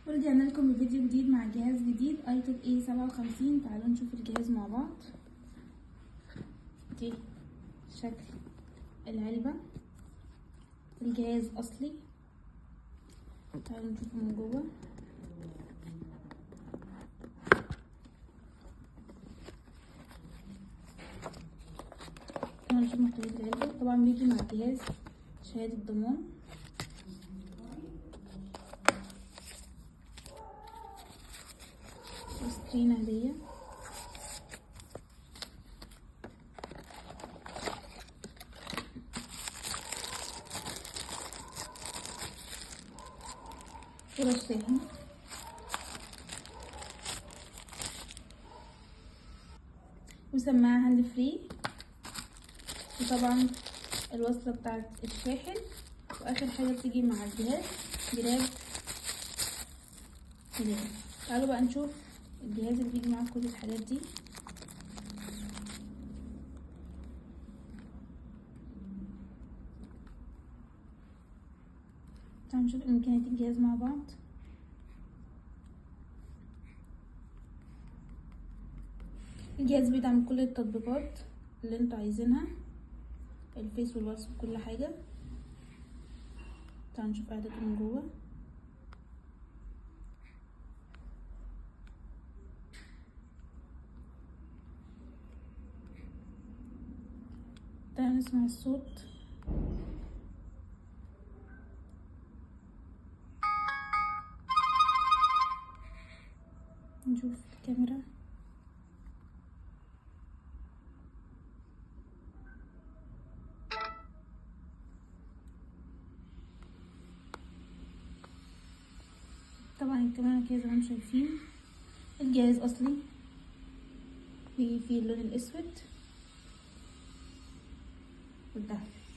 ورجعنا لكم بفيديو جديد مع جهاز جديد ايتوب A57. تعالوا نشوف الجهاز مع بعض. دي شكل العلبة، الجهاز اصلي. تعالوا نشوفه من جوه. تعالوا نشوف محتويات العلبة. طبعا بيجي مع الجهاز شهادة ضمان، وسكرين عادية، فرش شاحن، وسماعة هاند فري، وطبعا الوصلة بتاعت الشاحن، واخر حاجة بتيجي مع الجهاز جراب جهاز. تعالوا بقى نشوف الجهاز اللي بيجي معاه كل الحاجات دي. تعالوا نشوف امكانيات الجهاز مع بعض. الجهاز بيدعم كل التطبيقات اللي انتوا عايزينها، الفيس والواتس وكل حاجه. تعالوا نشوف اعداداته من جوه. تعالوا نسمع الصوت. نشوف الكاميرا. طبعا الكاميرا كده زي ما انتم شايفين. الجهاز اصلي في اللون الاسود والذهبي.